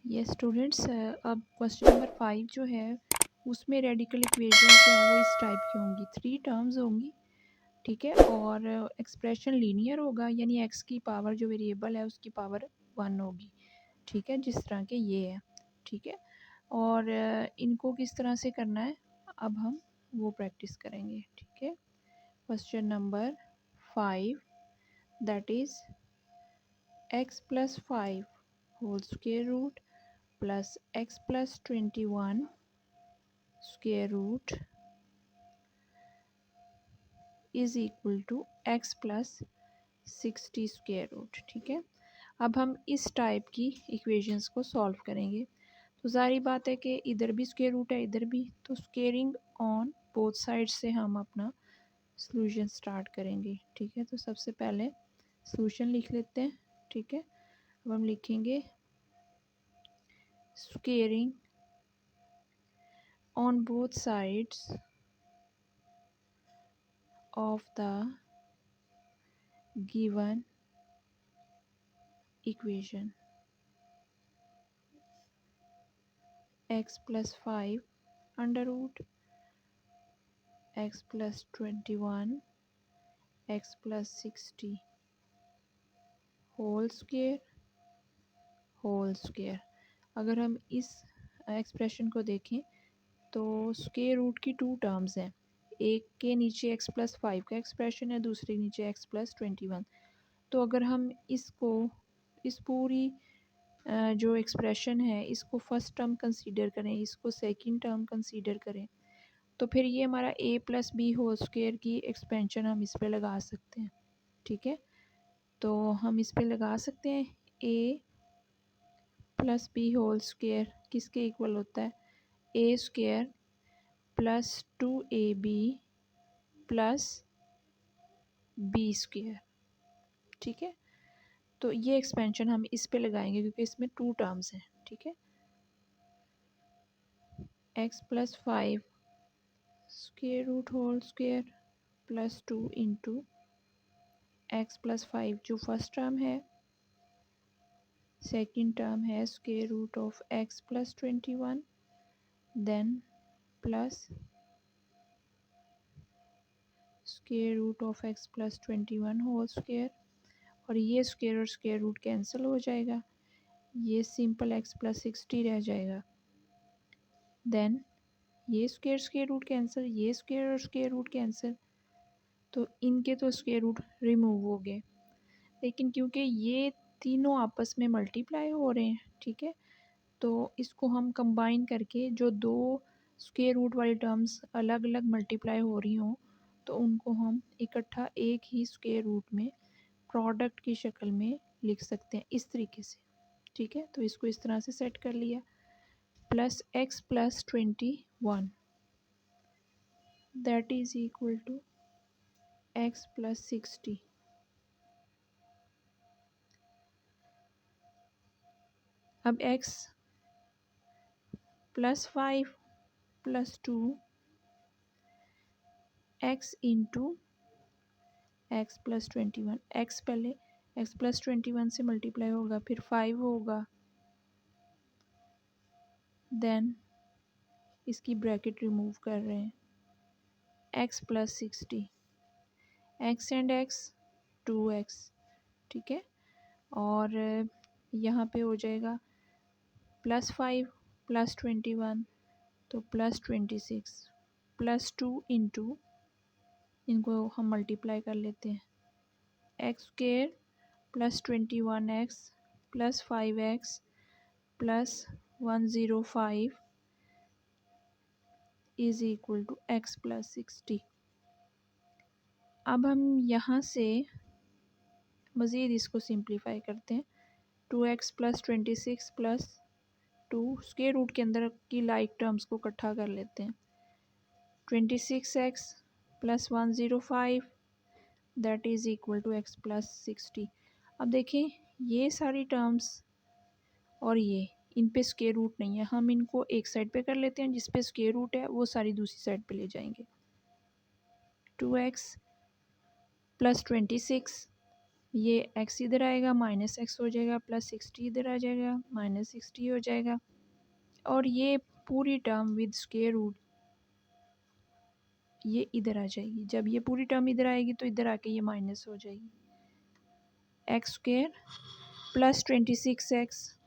ये स्टूडेंट्स अब question number 5 जो है उसमें रेडिकल इक्वेशन जो है वो इस टाइप की होंगी। 3 टर्म्स होंगी, ठीक है, और एक्सप्रेशन लीनियर होगा, यानी एक्स की पावर जो वेरिएबल है उसकी पावर 1 होगी, ठीक है, जिस तरह के ये है, ठीक है। और इनको किस तरह से करना है अब हम वो प्रैक्टिस करेंगे, ठीक है। Question number 5 that is x+5 whole square root plus x+21 square root is equal to x+60 square root, ठीक है। अब हम इस टाइप की इक्वेशंस को सॉल्व करेंगे। तो जारी बात है कि इधर भी स्क्वायर रूट है, इधर भी, तो स्क्वेयरिंग ऑन बोथ साइड से हम अपना सॉल्यूशन स्टार्ट करेंगे, ठीक है। तो सबसे पहले सॉल्यूशन लिख लेते हैं, ठीक है। अब हम लिखेंगे squaring on both sides of the given equation x+5 under root x+21 x+60 whole square. अगर हम इस एक्सप्रेशन को देखें तो स्क्वायर रूट की 2 टर्म्स हैं, एक के नीचे x+5 का एक्सप्रेशन है, दूसरे के नीचे x+21। तो अगर हम इसको इस पूरी जो एक्सप्रेशन है इसको फर्स्ट टर्म कंसीडर करें, इसको सेकंड टर्म कंसीडर करें, तो फिर ये हमारा a+b होल स्क्वायर की एक्सपेंशन हम इस पे लगा सकते हैं, ठीक है। तो हम इस पे लगा सकते हैं a+b होल स्क्वायर किसके इक्वल होता है, a square plus 2ab plus b square, ठीक है। तो ये एक्सपेंशन हम इस पे लगाएंगे क्योंकि इसमें 2 टर्म्स हैं, ठीक है। x+5 square root whole square plus 2 into x+5 जो फर्स्ट टर्म है, सेकंड टर्म है square root of x+21, then plus square root of x+21 whole square, और ये स्क्वायर और स्क्वायर रूट कैंसिल हो जाएगा, ये सिंपल x+60 रह जाएगा। देन ये स्क्वायर रूट कैंसिल, ये स्क्वायर और स्क्वायर रूट कैंसिल, तो इनके तो स्क्वायर रूट रिमूव हो गए, लेकिन क्योंकि ये तीनों आपस में मल्टीप्लाई हो रहे हैं, ठीक है, तो इसको हम कंबाइन करके जो 2 स्क्वायर रूट वाली टर्म्स अलग अलग मल्टीप्लाई हो रही हों तो उनको हम इकट्ठा एक ही स्क्वायर रूट में प्रोडक्ट की शक्ल में लिख सकते हैं इस तरीके से, ठीक है। तो इसको इस तरह से सेट कर लिया, plus x+21 that is equal to x+60। अब x+5 plus 2 x into x+21, x पहले x+21 से मल्टीप्लाई होगा, फिर 5 होगा, देन इसकी ब्रैकेट रिमूव कर रहे हैं, x+60, x and x 2x, ठीक है। और यहाँ पे हो जाएगा +5 +21 तो +26 प्लस 2 इंटू, इनको हम मल्टीप्लाई कर लेते हैं, x square plus 21x plus 5x plus 105 is equal to x+60। अब हम यहाँ से मज़ीद इसको सिंप्लीफाई करते हैं, 2x plus 26 plus 2 square root के अंदर की लाइक टर्म्स को इकट्ठा कर लेते हैं, 26x plus 105 that is equal to x+60। अब देखें ये सारी टर्म्स और ये इन पे स्क्वायर रूट नहीं है, हम इनको एक साइड पे कर लेते हैं, जिस पे स्क्वायर रूट है वो सारी दूसरी साइड पे ले जाएंगे, 2x प्लस 26 ये x इधर आएगा, माइनस एक्स हो जाएगा, प्लस 60 इधर आ जाएगा, माइनस 60 हो जाएगा। और ये पूरी टर्म विद स्क्वायर रूट ये इधर आ जाएगी। जब ये पूरी टर्म इधर आएगी तो इधर आके ये माइनस हो जाएगी। X square plus 26x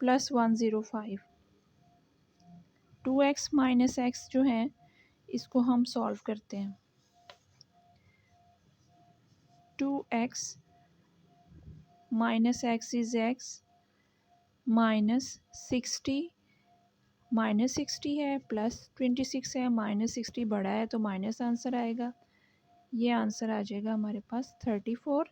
plus 105। 2x minus x जो है इसको हम सॉल्व करते हैं। 2x minus x is x minus 60 minus 60 है, प्लस 26 है, माइनस 60 बड़ा है तो माइनस आंसर आएगा। ये आंसर आ जाएगा हमारे पास 34।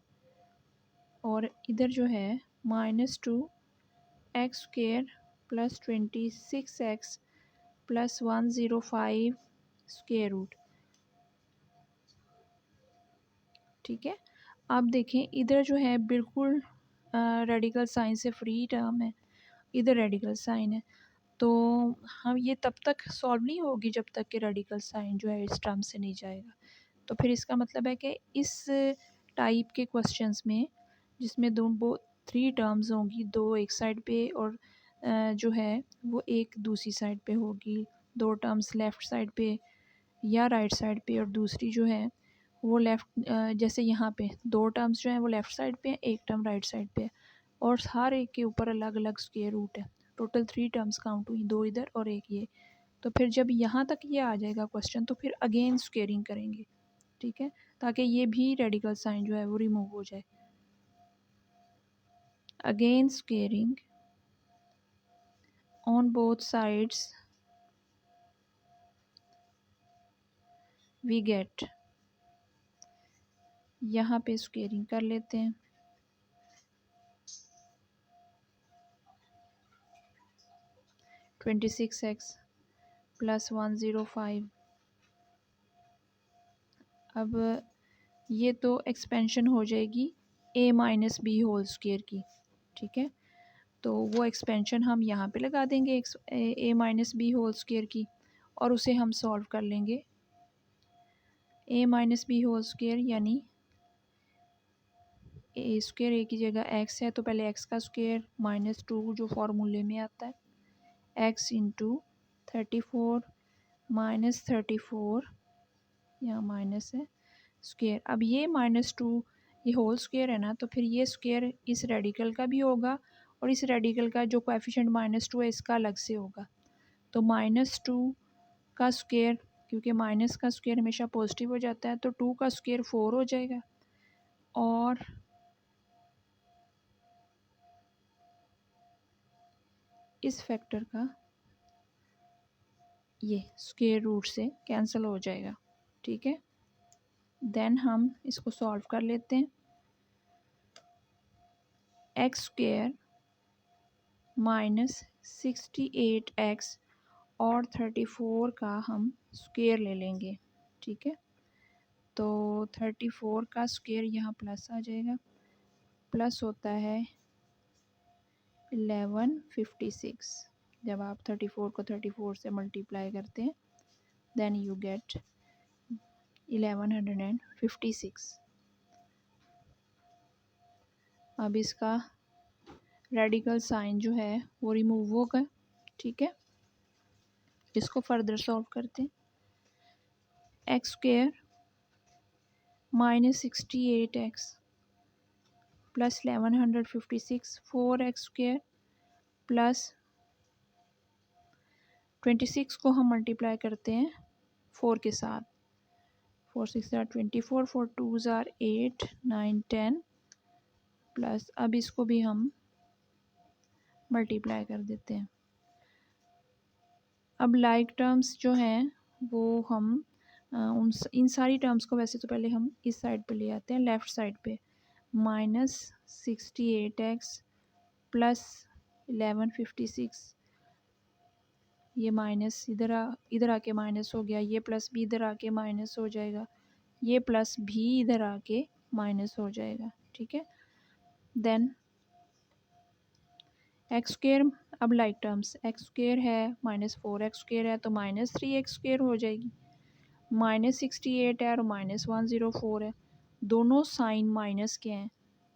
और इधर जो है -2x square plus 26x plus 105 square root. ठीक है, अब देखें इधर जो है बिल्कुल रेडिकल साइन से फ्री टर्म है, इधर रेडिकल साइन है। तो हम ये तब तक सॉल्व नहीं होगी जब तक कि रेडिकल साइन जो है इस टर्म से नहीं जाएगा। तो फिर इसका मतलब है कि इस टाइप के क्वेश्चंस में जिसमें दो 3 टर्म्स होंगी, 2 एक साइड पे और जो है वो एक दूसरी साइड पे होगी, 2 टर्म्स लेफ़्ट साइड पे या राइट साइड पे और दूसरी जो है वो लेफ़्ट जैसे यहाँ पे 2 टर्म्स जो हैं वो लेफ़्ट साइड पे हैं, एक टर्म राइट साइड पे है और हर एक के ऊपर अलग अलग स्क्वायर रूट है। टोटल 3 टर्म्स काउंट हुई, 2 इधर और एक ये। तो फिर जब यहाँ तक ये आ जाएगा क्वेश्चन तो फिर अगेन स्क्वेयरिंग करेंगे। ठीक है, ताकि ये भी रेडिकल साइन जो है वो रिमूव हो जाए। Again squaring on both sides we get, यहाँ पे स्क्वेयरिंग कर लेते हैं। 26x plus 105। अब ये तो एक्सपेंशन हो जाएगी a minus b whole square की। ठीक है, तो वो एक्सपेंशन हम यहाँ पे लगा देंगे a minus b whole square की और उसे हम सॉल्व कर लेंगे। a minus b whole square यानी ए स्क्वेयर ए की जगह x है तो पहले x का स्क्वेयर -2 जो फार्मूले में आता है x इंटू 34 माइनस 34 यहाँ माइनस है स्क्वेयर। अब ये -2 ये होल स्क्वेयर है ना, तो फिर ये स्क्वेयर इस रेडिकल का भी होगा और इस रेडिकल का जो कोएफिशिएंट -2 है इसका अलग से होगा। तो -2 का स्क्वेयर, क्योंकि माइनस का स्क्वेयर हमेशा पॉजिटिव हो जाता है, तो 2 का स्क्वेयर 4 हो जाएगा और इस फैक्टर का ये स्क्वेयर रूट से कैंसिल हो जाएगा। ठीक है, देन हम इसको सॉल्व कर लेते हैं। एक्स स्क्वेयर माइनस 68x और 34 का हम स्क्वेयर ले लेंगे। ठीक है, तो 34 का स्क्वेयर यहाँ प्लस आ जाएगा, प्लस होता है 1156। जब आप 34 को 34 से मल्टीप्लाई करते हैं देन यू गेट 1156। अब इसका रेडिकल साइन जो है वो रिमूव होगा। ठीक है, इसको फर्दर सॉल्व करते हैं। X square minus 68x plus 1156, 4x square plus 26 को हम मल्टीप्लाई करते हैं 4 के साथ। 4 6 ज़ार 24, 4 2 ज़ार 8 9 10 प्लस अब इसको भी हम मल्टीप्लाई कर देते हैं। अब लाइक टर्म्स जो हैं वो हम इन सारी टर्म्स को वैसे तो पहले हम इस साइड पे ले आते हैं, लेफ़्ट साइड पे। -68x प्लस 1156, ये माइनस इधर आके माइनस हो गया, ये प्लस भी इधर आके माइनस हो जाएगा, ये प्लस भी इधर आके माइनस हो जाएगा। ठीक है, देन एक्स स्क्वेयर, अब लाइक टर्म्स एक्स स्क्वेयर है -4x स्क्वेयर है तो -3x स्क्वेयर हो जाएगी। -68 है और -104 है, दोनों साइन माइनस के हैं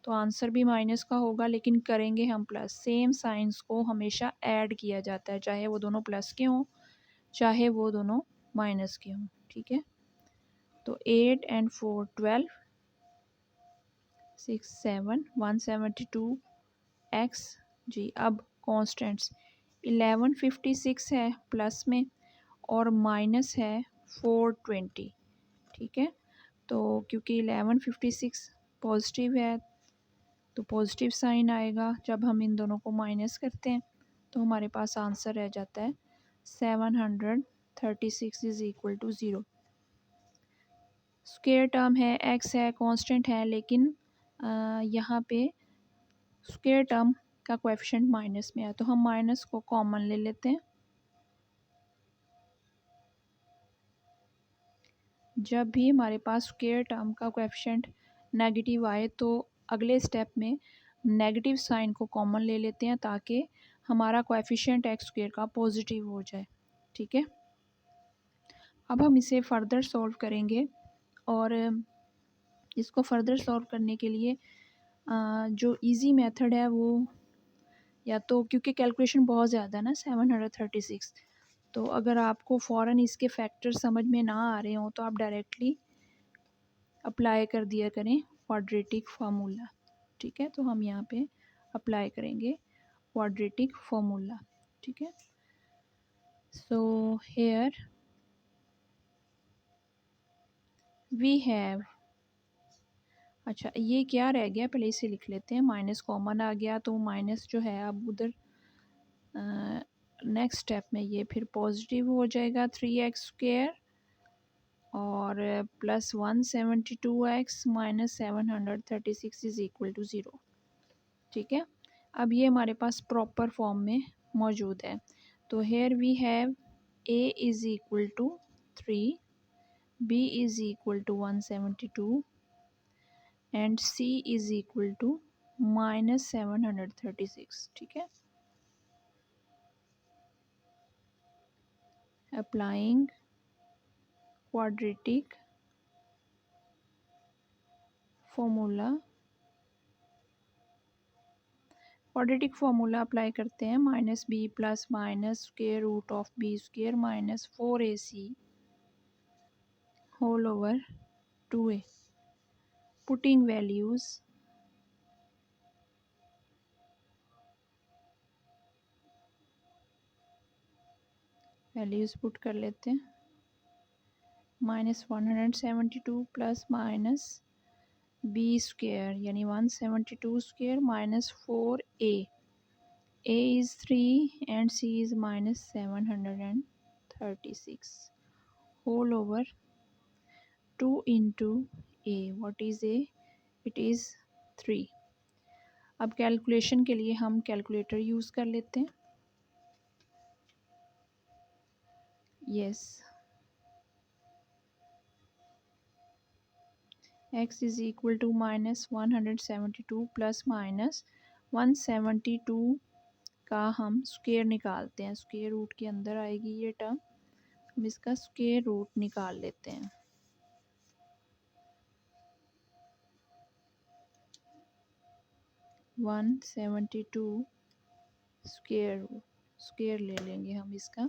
तो आंसर भी माइनस का होगा, लेकिन करेंगे हम प्लस। सेम साइंस को हमेशा ऐड किया जाता है, चाहे वो दोनों प्लस के हों चाहे वो दोनों माइनस के हों, ठीक है। तो 8 एंड 4 12, 6 7 172 एक्स जी। अब कॉन्स्टेंट्स 1156 है प्लस में और माइनस है 420, ठीक है। तो क्योंकि 1156 पॉजिटिव है तो पॉजिटिव साइन आएगा, जब हम इन दोनों को माइनस करते हैं तो हमारे पास आंसर रह जाता है 736 is equal to 0। Square term है, एक्स है, कांस्टेंट है, लेकिन यहाँ पे स्क्वायर टर्म का कोएफिशिएंट माइनस में है तो हम माइनस को कॉमन ले लेते हैं। जब भी हमारे पास स्क्वायर टर्म का कोएफिशिएंट नेगेटिव आए तो अगले स्टेप में नेगेटिव साइन को कॉमन ले लेते हैं ताकि हमारा कोएफिशिएंट एक्स स्क्वायर का पॉजिटिव हो जाए, ठीक है। अब हम इसे फर्दर सॉल्व करेंगे और इसको फर्दर सॉल्व करने के लिए जो इजी मेथड है वो, या तो क्योंकि कैलकुलेशन बहुत ज़्यादा है ना 736, तो अगर आपको फ़ौरन इसके फैक्टर समझ में ना आ रहे हों तो आप डायरेक्टली अप्लाई कर दिया करें क्वाड्रेटिक फार्मूला, ठीक है। तो हम यहाँ पे अप्लाई करेंगे क्वाड्रेटिक फार्मूला, ठीक है। सो हेयर वी हैव, अच्छा ये क्या रह गया पहले इसे लिख लेते हैं, माइनस कॉमन आ गया तो माइनस जो है अब उधर नेक्स्ट स्टेप में ये फिर पॉजिटिव हो जाएगा 3x स्क्वायर और plus 172x minus 736 is equal to 0, ठीक है। अब ये हमारे पास प्रॉपर फॉर्म में मौजूद है। तो here we have a is equal to 3, b is equal to 172 and c is equal to minus 736, ठीक है। Applying quadratic formula, quadratic formula apply करते हैं, minus b plus minus square root of b square minus 4ac whole over 2a, putting values put कर लेते हैं। Minus 172 plus minus b square यानी 172 square minus 4a, a is 3 and c is minus 736 whole over 2 into a, what is a, it is 3। अब calculation के लिए हम calculator use कर लेते हैं। Yes, x is equal to minus 172 plus minus 172 का हम स्क्वायर निकालते हैं, स्क्वायर रूट के अंदर आएगी ये टर्म, हम इसका स्क्वायर रूट निकाल लेते हैं। वन 172 स्क्वायर ले लेंगे हम इसका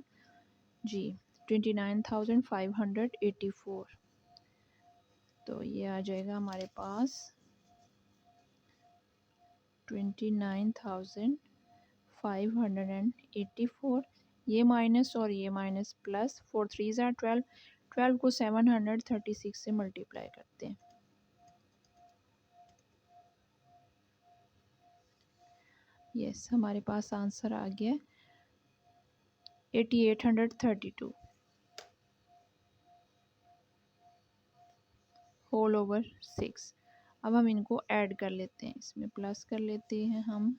जी 29,584, तो ये आ जाएगा हमारे पास 29,584। ये माइनस और ये माइनस प्लस 4 3 ज़ार 12, 12 को 736 से मल्टीप्लाई करते हैं। यस, हमारे पास आंसर आ गया 8832 होल ओवर 6। अब हम इनको ऐड कर लेते हैं, इसमें प्लस कर लेते हैं हम,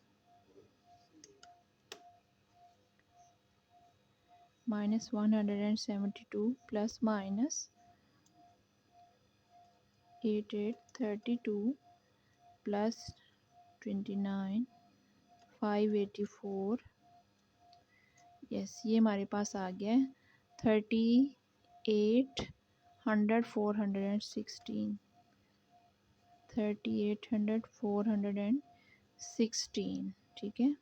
minus 172 plus minus 8832 plus 29,584। Yes, ये हमारे पास आ गया 3800 416 3800 416, ठीक है।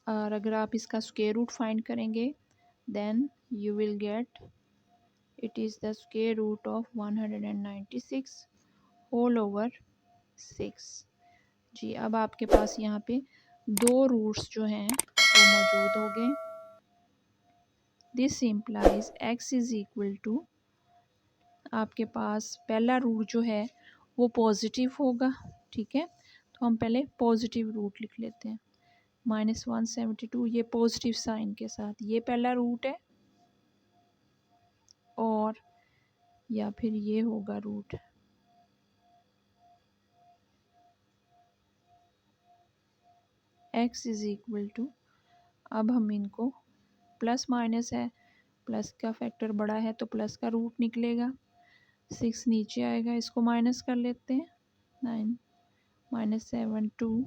और अगर आप इसका स्क्वायर रूट फाइंड करेंगे then you will get it is the square root of 196 whole over 6। जी, अब आपके पास यहाँ पे दो रूट्स जो हैं वो मौजूद हो गए। This implies x is equal to, आपके पास पहला रूट जो है वो पॉजिटिव होगा, ठीक है। तो हम पहले पॉजिटिव रूट लिख लेते हैं। -172 ये पॉजिटिव साइन के साथ, ये पहला रूट है। और या फिर ये होगा root x is equal to, अब हम इनको प्लस माइनस है, प्लस का फैक्टर बड़ा है तो प्लस का रूट निकलेगा। 6 नीचे आएगा, इसको माइनस कर लेते हैं। 9 -7 2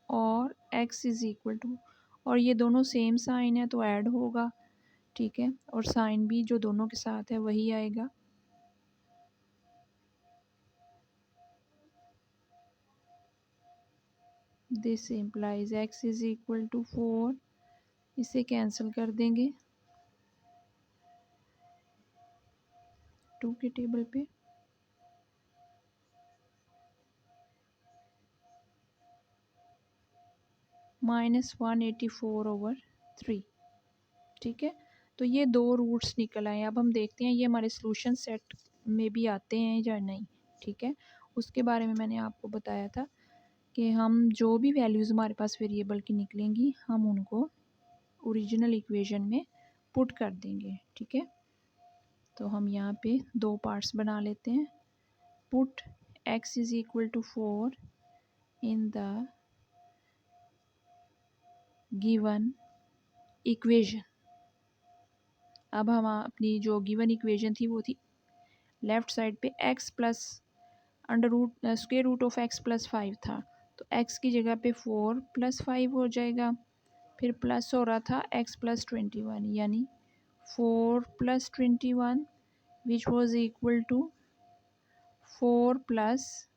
और x इज़ इक्वल टू, और ये दोनों सेम साइन है तो ऐड होगा, ठीक है। और साइन भी जो दोनों के साथ है वही आएगा। This implies x is equal to 4, इसे कैंसिल कर देंगे 2 के टेबल पे। -184/3, ठीक है। तो ये दो रूट्स निकल आए। अब हम देखते हैं ये हमारे सॉल्यूशन सेट में भी आते हैं या नहीं, ठीक है। उसके बारे में मैंने आपको बताया था कि हम जो भी वैल्यूज़ हमारे पास वेरिएबल की निकलेंगी हम उनको ओरिजिनल इक्वेशन में पुट कर देंगे, ठीक है। तो हम यहाँ पे दो पार्ट्स बना लेते हैं। Put x is equal to 4 in the given equation. अब हम अपनी जो गिवन इक्वेशन थी वो थी लेफ़्ट साइड पे x plus under root square root of x plus 5 था, तो x की जगह पे 4 + 5 हो जाएगा। फिर प्लस हो रहा था x + 21, यानी 4 + 21 which was equal to 4 +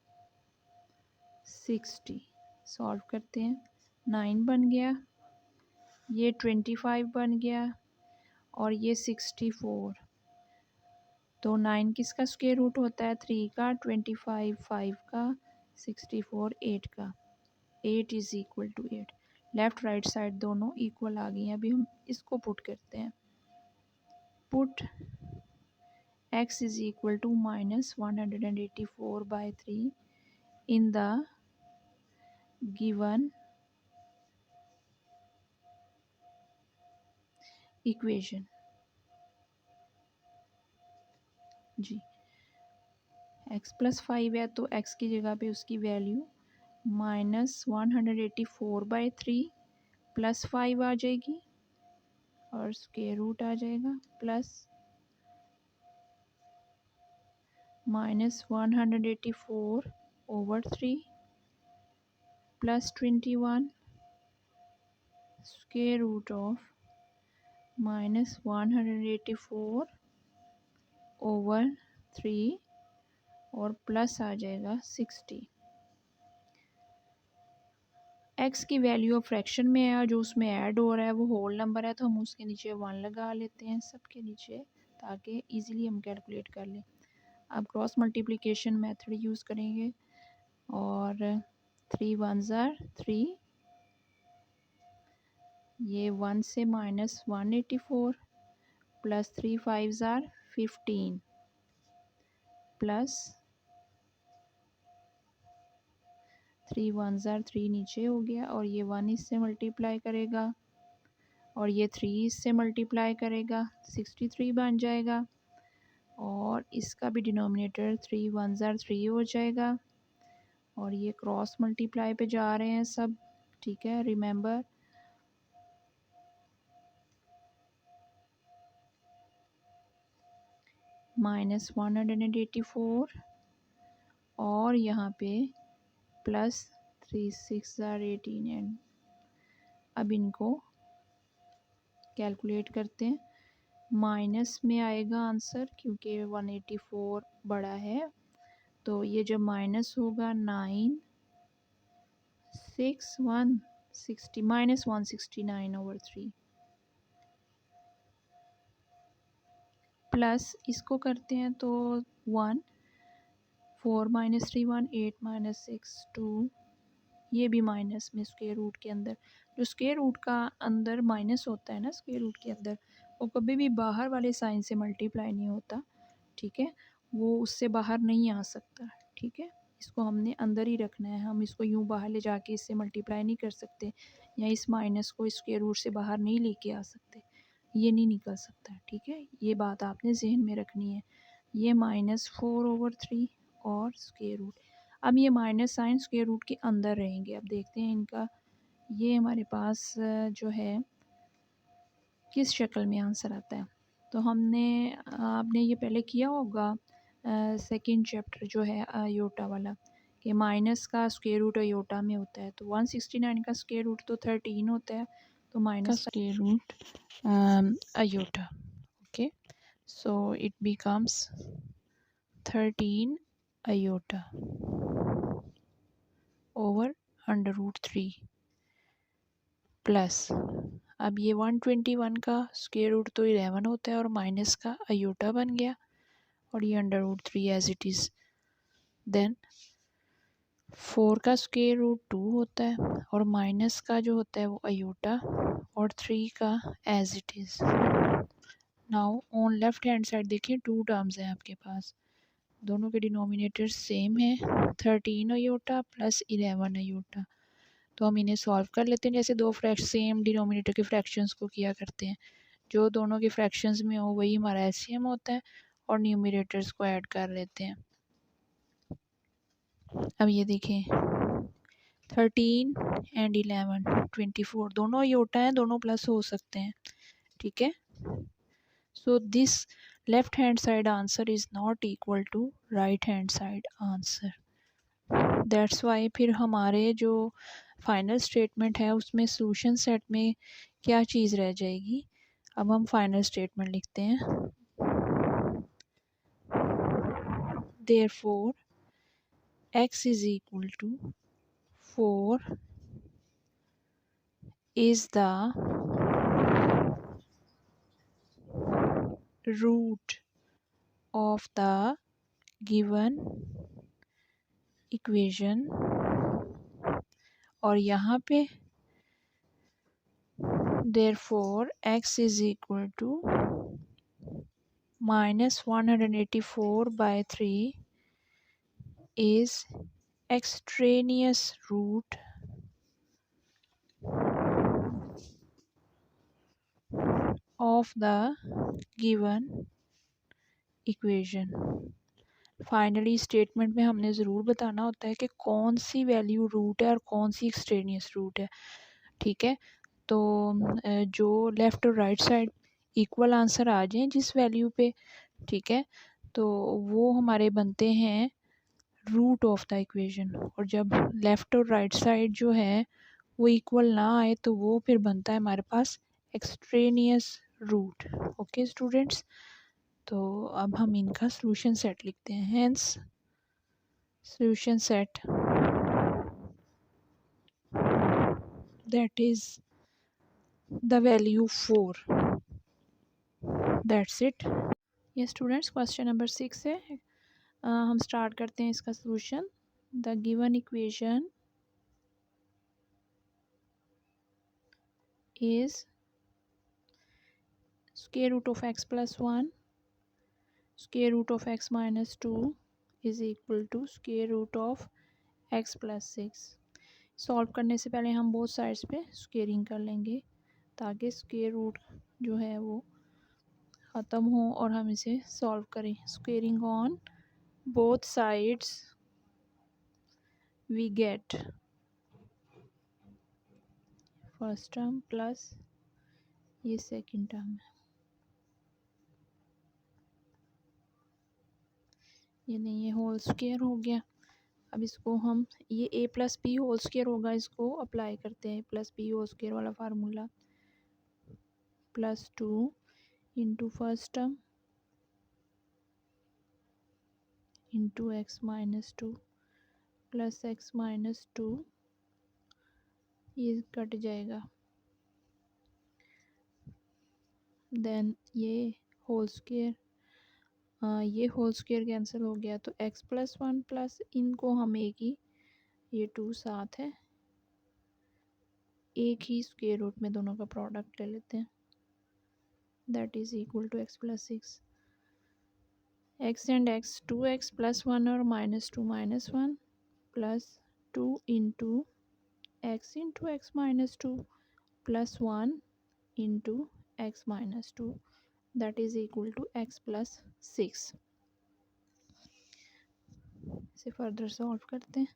60। Solve करते हैं, 9 बन गया, ये 25 बन गया और ये 64। तो 9 किसका स्क्वायर रूट होता है? 3 का, 25 5 का, 64 8 का। 8 is equal to 8। Left right side दोनों इक्वल आ गई हैं। अभी हम इसको पुट करते हैं। Put x is equal to -184/3 in the given equation. जी, x + 5 है तो x की जगह पे उसकी वैल्यू -184/3 + 5 आ जाएगी और स्क्वायर रूट आ जाएगा, प्लस -184/3 + 21 स्क्वायर रूट ऑफ -184/3 और प्लस आ जाएगा 60। x की वैल्यू अब फ्रैक्शन में है और जो उसमें ऐड हो रहा है वो होल नंबर है, तो हम उसके नीचे 1 लगा लेते हैं सबके नीचे, ताकि इजीली हम कैलकुलेट कर लें। अब क्रॉस मल्टीप्लिकेशन मेथड यूज़ करेंगे और 3 1s are 3, ये 1 से -184 plus 3 5s are 15 plus 3 1s are 3 नीचे हो गया और ये 1 इससे मल्टीप्लाई करेगा और ये 3 इससे मल्टीप्लाई करेगा, 63 बन जाएगा। और इसका भी डिनोमिनेटर 3 1s are 3 हो जाएगा और ये क्रॉस मल्टीप्लाई पे जा रहे हैं सब, ठीक है। रिमेंबर -184 और यहाँ पे प्लस 3 6 are 18 एंड अब इनको कैलकुलेट करते हैं। माइनस में आएगा आंसर क्योंकि 184 बड़ा है, तो ये जब माइनस होगा 96160 माइनस 169/3 प्लस इसको करते हैं तो 1 4 माइनस 3 1 8 माइनस 6 2, ये भी माइनस में स्क्वायर रूट के अंदर, जो स्क्वायर रूट का अंदर माइनस होता है ना स्क्वायर रूट के अंदर, वो कभी भी बाहर वाले साइन से मल्टीप्लाई नहीं होता, ठीक है, वो उससे बाहर नहीं आ सकता, ठीक है, इसको हमने अंदर ही रखना है, हम इसको यूं बाहर ले जाके इससे मल्टीप्लाई नहीं कर सकते, या इस माइनस को स्क्वायर रूट से बाहर नहीं लेके आ सकते, ये नहीं निकल सकता, ठीक है, ये बात आपने जहन में रखनी है। ये -4/3 और स्क्वायर रूट, अब ये माइनस साइन स्क्वायर रूट के अंदर रहेंगे। अब देखते हैं इनका ये हमारे पास जो है किस शक्ल में आंसर आता है। तो हमने आपने ये पहले किया होगा सेकंड चैप्टर जो है अयोटा वाला, कि माइनस का स्क्वायर रूट अयोटा में होता है, तो 169 का स्क्वायर रूट तो 13 होता है, तो माइनस का square root iota, okay, so it becomes 13 iota over √3 plus, अब ये 121 का स्क्वायर रूट तो 11 होता है और माइनस का अयोटा बन गया, और ये √3 एज इट इज़, देन 4 का स्क्वायर रूट 2 होता है और माइनस का जो होता है वो अयोटा, और 3 का as it is. Now on left hand side देखिए 2 टर्म्स हैं आपके पास, दोनों के डिनोमिनेटर सेम है, 13 अयोटा प्लस 11 अयोटा, तो हम इन्हें सॉल्व कर लेते हैं जैसे दो सेम डिनोमिनेटर के फ्रैक्शंस को किया करते हैं, जो दोनों के फ्रैक्शंस में हो वही हमारा एलसीएम होता है, और न्यूमरेटर्स को ऐड कर लेते हैं। अब ये देखें 13 एंड 11 24 दोनों अयोटा हैं, दोनों प्लस हो सकते हैं, ठीक है, so this left hand side answer is not equal to right hand side answer, that's why फिर हमारे जो फाइनल स्टेटमेंट है उसमें सॉल्यूशन सेट में क्या चीज़ रह जाएगी। अब हम फाइनल स्टेटमेंट लिखते हैं, therefore x is equal to 4 is the root of the given equation, और यहाँ पे therefore x is equal to -184/3 is extraneous root of the given equation। Finally statement में हमने ज़रूर बताना होता है कि कौन सी वैल्यू रूट है और कौन सी एक्सट्रेनियस रूट है, ठीक है, तो जो लेफ़्ट और राइट साइड इक्वल आंसर आ जाएं जिस वैल्यू पे, ठीक है, तो वो हमारे बनते हैं रूट ऑफ द इक्वेशन, और जब लेफ़्ट और राइट साइड जो है वो इक्वल ना आए तो वो फिर बनता है हमारे पास एक्सट्रेनियस रूट। ओके स्टूडेंट्स, तो अब हम इनका सॉल्यूशन सेट लिखते हैं, hence solution set that is the value 4, that's it. ये स्टूडेंट्स क्वेश्चन नंबर 6 है, हम स्टार्ट करते हैं इसका solution. The given equation is square root of x + 1 square root of x - 2 is equal to square root of x + 6। Solve करने से पहले हम बोथ साइड्स पे स्क्वेयरिंग कर लेंगे ताकि स्क्वायर रूट जो है वो ख़त्म हो और हम इसे सॉल्व करें। Squaring on both sides we get first term plus ये सेकंड टर्म है, ये नहीं, ये होल स्क्वायर हो गया। अब इसको हम ये a + b होल स्क्वायर होगा, इसको अप्लाई करते हैं, +b होल स्क्वायर वाला formula, plus 2 into first term into x minus 2 plus x minus 2, ये कट जाएगा। देन ये होल स्क्वायर, ये होल स्क्वायर कैंसिल हो गया तो एक्स प्लस 1 प्लस इनको हम एक ही, ये 2 साथ है, एक ही स्क्वायर रूट में दोनों का प्रोडक्ट ले लेते हैं, that is equal to x plus 6। X and x 2x plus 1 और minus 2 minus 1 plus 2 into x minus 2 plus 1 into x minus 2, that is equal to x plus 6। इसे फर्दर सॉल्व करते हैं।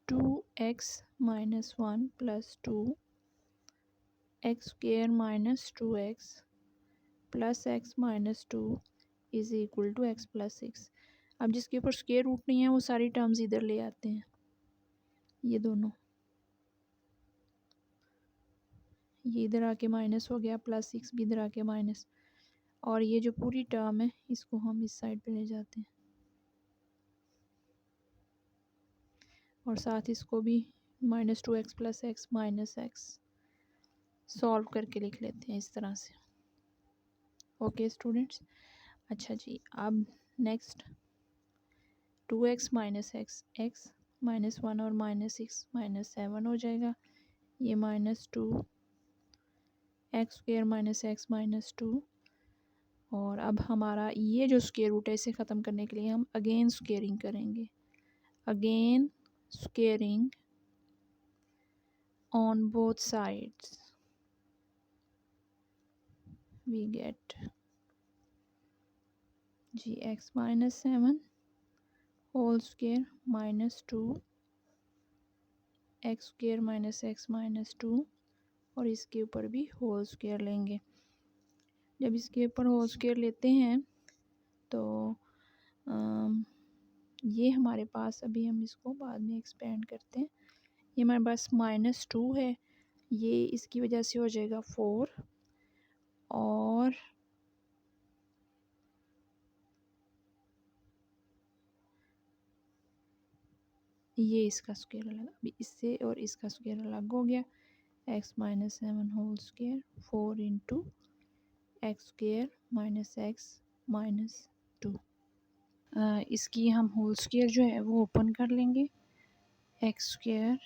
2x minus 1 plus 2 x square minus 2x plus x minus 2 is equal to x plus 6। अब जिसके ऊपर square root नहीं है वो सारी टर्म्स इधर ले आते हैं, ये दोनों, ये इधर आके माइनस हो गया, प्लस 6 भी इधर आके माइनस, और ये जो पूरी टर्म है इसको हम इस साइड पे ले जाते हैं और साथ इसको भी minus 2x plus x minus x solve करके लिख लेते हैं इस तरह से। ओके स्टूडेंट्स, अच्छा जी, अब next 2x minus x, x minus 1 और माइनस 6 माइनस 7 हो जाएगा, ये minus 2 x square minus x minus 2, और अब हमारा ये जो स्क्वायर रूट है इसे ख़त्म करने के लिए हम अगेन स्क्वेयरिंग करेंगे, again squaring on both sides we get जी x minus 7 whole square minus 2 x square minus x minus 2, और इसके ऊपर भी होल स्क्वायर लेंगे। जब इसके ऊपर होल स्क्वायर लेते हैं तो ये हमारे पास, अभी हम इसको बाद में एक्सपेंड करते हैं, ये हमारे पास माइनस 2 है, ये इसकी वजह से हो जाएगा 4, और ये इसका स्क्वायर अलग, अभी इससे और इसका स्क्वायर अलग हो गया, x minus 7 whole square 4 into x square minus x minus 2। इसकी हम होल स्क्वायर जो है वो ओपन कर लेंगे, x square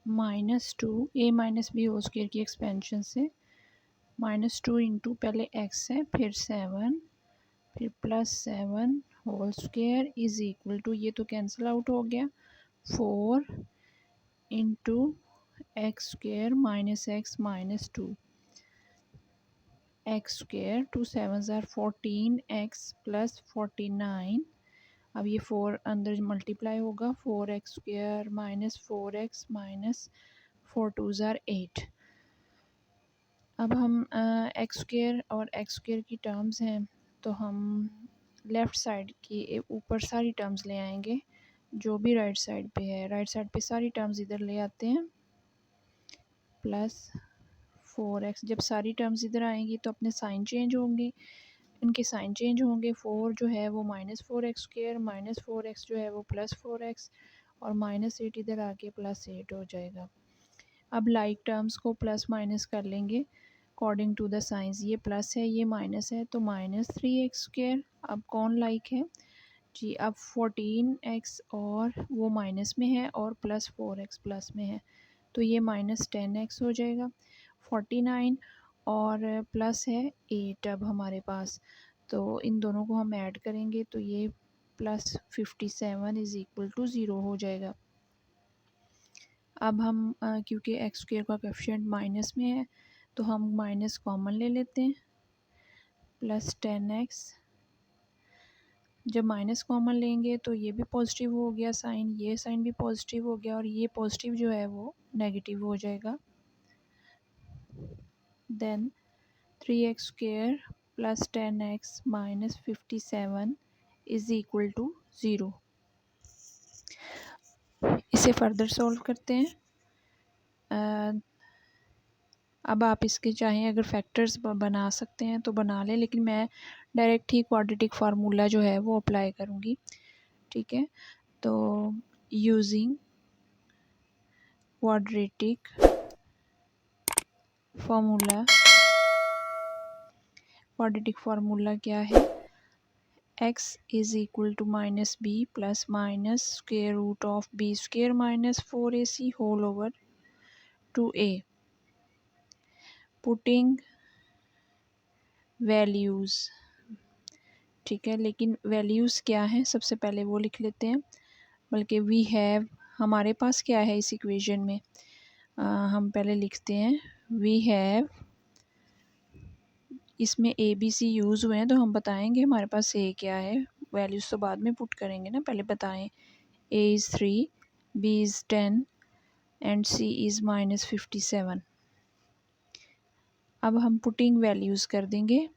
minus 2 a minus b whole square की एक्सपेंशन से माइनस 2 इंटू पहले एक्स है फिर 7 फिर plus 7 whole square is equal to, ये तो कैंसिल आउट हो गया, 4 into x square minus x minus 2, x square 2 7 ज़ार 14 एक्स प्लस 49, अब ये 4 अंदर मल्टीप्लाई होगा, 4x square minus 4x minus 4 2 ज़ार 8। अब हम एक्स स्क्वायर और एक्स स्क्वायर की टर्म्स हैं तो हम लेफ़्ट साइड की ऊपर सारी टर्म्स ले आएंगे, जो भी राइट साइड पे है, राइट साइड पे सारी टर्म्स इधर ले आते हैं, प्लस 4x, जब सारी टर्म्स इधर आएंगी तो अपने साइन चेंज होंगे, इनके साइन चेंज होंगे, 4 जो है वो minus 4x square minus 4x जो है वो प्लस 4x, और माइनस 8 इधर आके प्लस 8 हो जाएगा। अब लाइक टर्म्स को प्लस माइनस कर लेंगे अकॉर्डिंग टू द साइंस, ये प्लस है ये माइनस है तो माइनस 3x स्क्वायर, अब कौन लाइक है जी, अब 14x और वो माइनस में है और प्लस 4x प्लस में है तो ये माइनस 10x हो जाएगा, 49 और प्लस है 8 अब हमारे पास, तो इन दोनों को हम ऐड करेंगे तो ये प्लस 57 इज़ इक्वल टू 0 हो जाएगा। अब हम क्योंकि एक्स स्क्वायर का कोएफिशिएंट माइनस में है तो हम माइनस कॉमन ले लेते हैं, प्लस 10x, जब माइनस कॉमन लेंगे तो ये भी पॉजिटिव हो गया साइन, ये साइन भी पॉजिटिव हो गया और ये पॉजिटिव जो है वो नेगेटिव हो जाएगा, then 3x square plus 10x minus 57 is equal to 0। इसे फर्दर सॉल्व करते हैं, अब आप इसके चाहें अगर फैक्टर्स बना सकते हैं तो बना लें, लेकिन मैं डायरेक्ट ही क्वाड्रेटिक फार्मूला जो है वो अप्लाई करूँगी। ठीक है, तो यूजिंग क्वाड्रेटिक फार्मूला क्या है, x is equal to minus b plus minus square root of b square minus 4ac whole over 2a। Putting values, ठीक है, लेकिन वैल्यूज़ क्या हैं सबसे पहले वो लिख लेते हैं। बल्कि वी हैव, हमारे पास क्या है इस इक्वेशन में, हम पहले लिखते हैं वी हैव, इसमें ए बी सी यूज़ हुए हैं तो हम बताएंगे हमारे पास ए क्या है, वैल्यूज़ तो बाद में पुट करेंगे ना, पहले बताएं। A is 3, b is 10 and c is minus 57। अब हम पुटिंग वैल्यूज़ कर देंगे,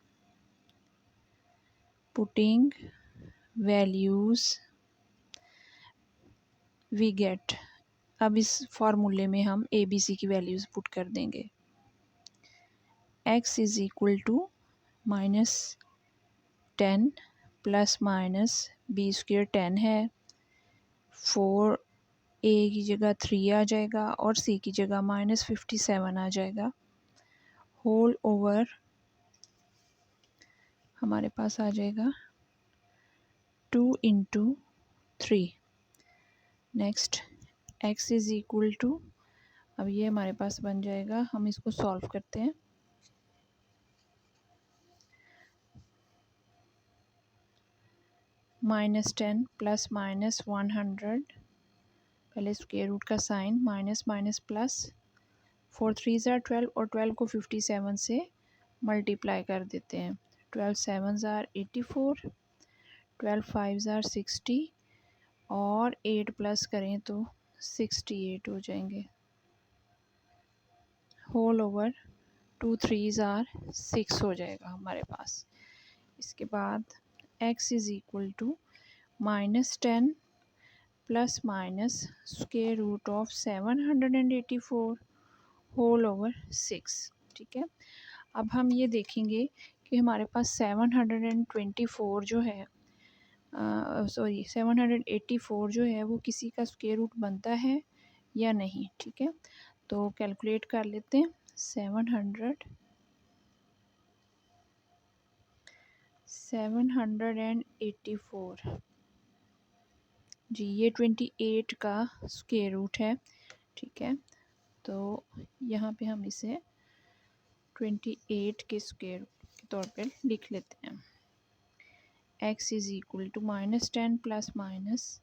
पुटिंग वैल्यूज़ वी गेट। अब इस फार्मूले में हम ए बी सी की वैल्यूज़ पुट कर देंगे। x is equal to minus 10 plus minus b square 10 है, 4 ए की जगह 3 आ जाएगा और सी की जगह माइनस 57 आ जाएगा, होल ओवर हमारे पास आ जाएगा 2 into 3। Next x is equal to, अब ये हमारे पास बन जाएगा, हम इसको सॉल्व करते हैं। माइनस 10 प्लस माइनस 100, पहले स्क्वायर रूट का साइन, माइनस माइनस प्लस, 4 3 ज़ार 12 और 12 को 57 से मल्टीप्लाई कर देते हैं। 12 7 ज़ार 84, 12 5 ज़ार 60 और 8 प्लस करें तो 68 हो जाएंगे, होल ओवर 2 3 ज़ार 6 हो जाएगा हमारे पास। इसके बाद x is equal to minus 10 plus minus square root of 784 whole over 6। ठीक है, अब हम ये देखेंगे कि हमारे पास 724 जो है, सॉरी 784 जो है वो किसी का स्क्वायर रूट बनता है या नहीं। ठीक है, तो कैलकुलेट कर लेते हैं। 784 जी, ये 28 का स्क्वायर रूट है। ठीक है, तो यहाँ पे हम इसे 28 के स्क्वायर के तौर पे लिख लेते हैं। x is equal to minus 10 plus minus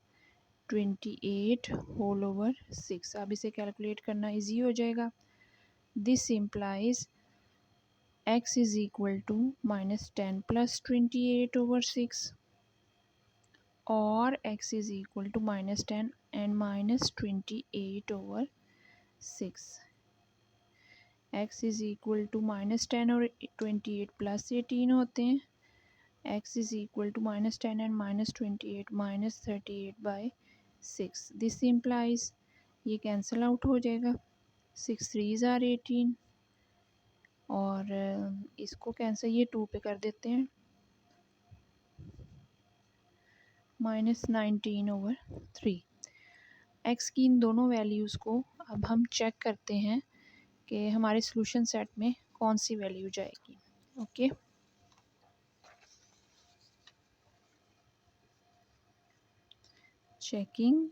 28 whole over 6। अब इसे कैलकुलेट करना इजी हो जाएगा। This implies x is equal to minus 10 plus 28 over 6 और x is equal to minus 10 and minus 28 over 6। x is equal to minus 10 और 28 plus 18 होते हैं। x is equal to minus 10 and minus 28 minus 38 by 6। This implies, ये cancel out हो जाएगा, 6 3 ज़ार 18 और इसको cancel, ये 2 पे कर देते हैं, माइनस 19 ओवर 3। x की इन दोनों वैल्यूज़ को अब हम चेक करते हैं कि हमारे सॉल्यूशन सेट में कौन सी वैल्यू जाएगी। ओके, चेकिंग,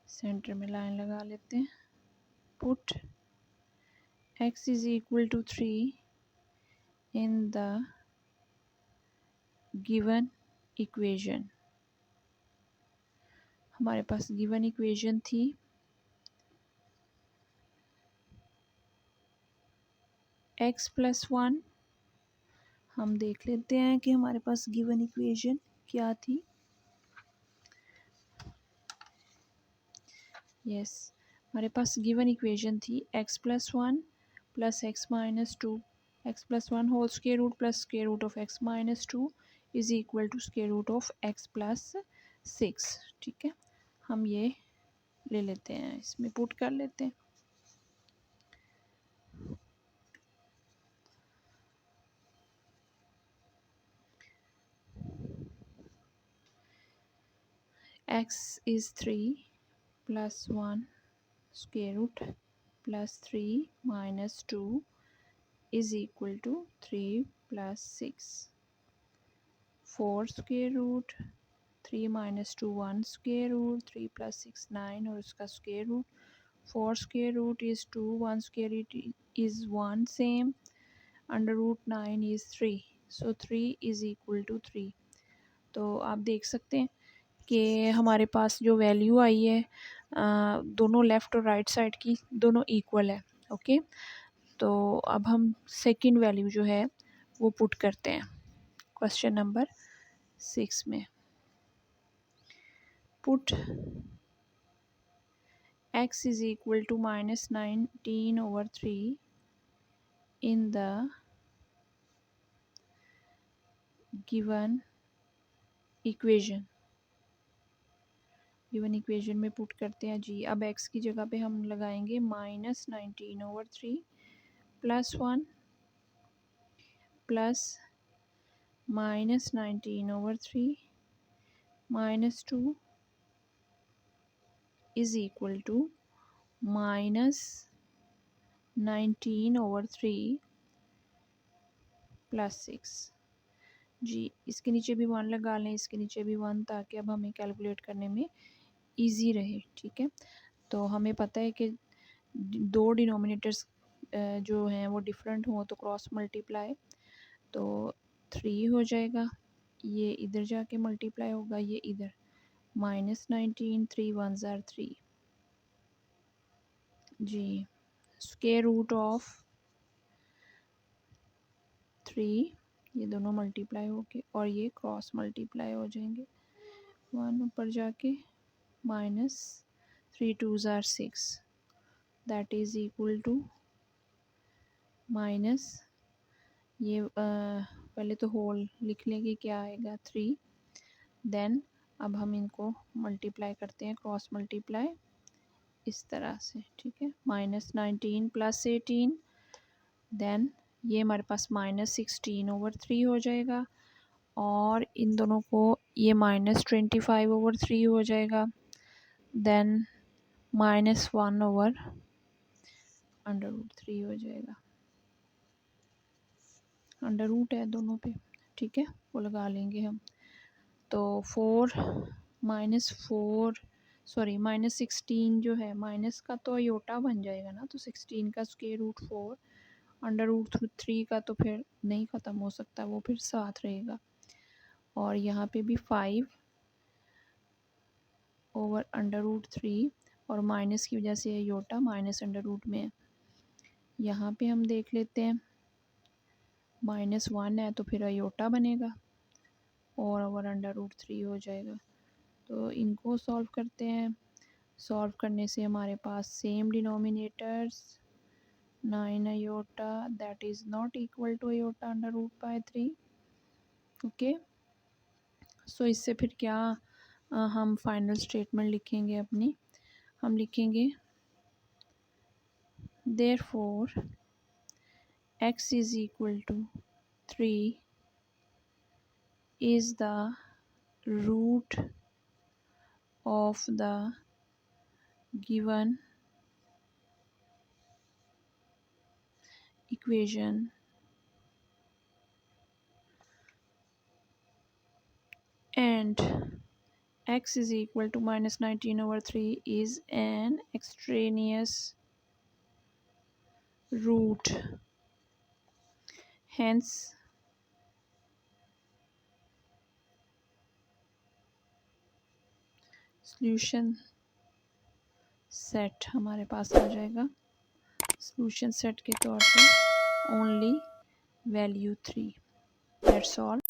सेंटर में लाइन लगा लेते हैं। Put x is equal to 3 in the given equation. हमारे पास गिवन इक्वेशन थी x प्लस 1। हम देख लेते हैं कि हमारे पास गिवन इक्वेशन क्या थी। यस, हमारे पास गिवन इक्वेशन थी x plus 1 plus x minus 2, x plus 1 whole square root plus square root of x minus 2 is equal to square root of x plus 6। ठीक है, हम ये ले लेते हैं, इसमें पुट कर लेते हैं। x is 3 plus 1 square root plus 3 minus 2 is equal to 3 plus 6, 4 square root 3 minus 2 1 square root 3 plus 6 9 और उसका square root, 4 square root is 2 1 square root is 1 same, under root 9 is 3, so 3 is equal to 3। तो आप देख सकते हैं कि हमारे पास जो वैल्यू आई है दोनों लेफ़्ट और राइट साइड की दोनों इक्वल है। ओके, तो अब हम सेकंड वैल्यू जो है वो पुट करते हैं क्वेश्चन नंबर 6 में। Put x is equal to minus 19/3 in the given equation। Given equation में पुट करते हैं जी। अब x की जगह पे हम लगाएंगे -19/3 plus 1 plus -19/3 minus 2 is equal to -19/3 plus 6 जी। इसके नीचे भी 1 लगा लें, इसके नीचे भी 1, ताकि अब हमें कैलकुलेट करने में इजी रहे। ठीक है, तो हमें पता है कि दो डिनोमिनेटर्स जो हैं वो डिफरेंट हों तो क्रॉस मल्टीप्लाई, तो 3 हो जाएगा, ये इधर जाके मल्टीप्लाई होगा, ये इधर -19 3 1 ज़ार 3 जी। स्क्वायर रूट ऑफ 3, ये दोनों मल्टीप्लाई होके और ये क्रॉस मल्टीप्लाई हो जाएंगे, 1 ऊपर जाके -3 2 ज़ार 6 that is equal to minus ये पहले तो होल लिख लेंगे क्या आएगा 3, देन अब हम इनको मल्टीप्लाई करते हैं क्रॉस मल्टीप्लाई इस तरह से। ठीक है, -19 प्लस 18, देन ये हमारे पास -16/3 हो जाएगा और इन दोनों को ये -25/3 हो जाएगा, देन -1/√3 हो जाएगा। अंडर रूट है दोनों पे, ठीक है, वो लगा लेंगे हम। तो 4 -16 जो है, माइनस का तो अयोटा बन जाएगा ना, तो 16 का स्क्वायर रूट 4 √3 का तो फिर नहीं ख़त्म हो सकता, वो फिर साथ रहेगा। और यहाँ पे भी 5/√3 और माइनस की वजह से अयोटा माइनस अंडर रूट में है। यहाँ पे हम देख लेते हैं -1 है तो फिर अयोटा बनेगा और ओवर √3 हो जाएगा। तो इनको सॉल्व करते हैं, सॉल्व करने से हमारे पास same denominators 9 iota that is not equal to iota √3। Okay, so इससे फिर क्या हम फाइनल स्टेटमेंट लिखेंगे अपनी, हम लिखेंगे therefore x is equal to 3 is the root of the given equation and x is equal to -19/3 is an extraneous root, hence solution set हमारे पास आ जाएगा। सॉल्यूशन सेट के तौर पे ओनली वैल्यू 3, दैट्स ऑल।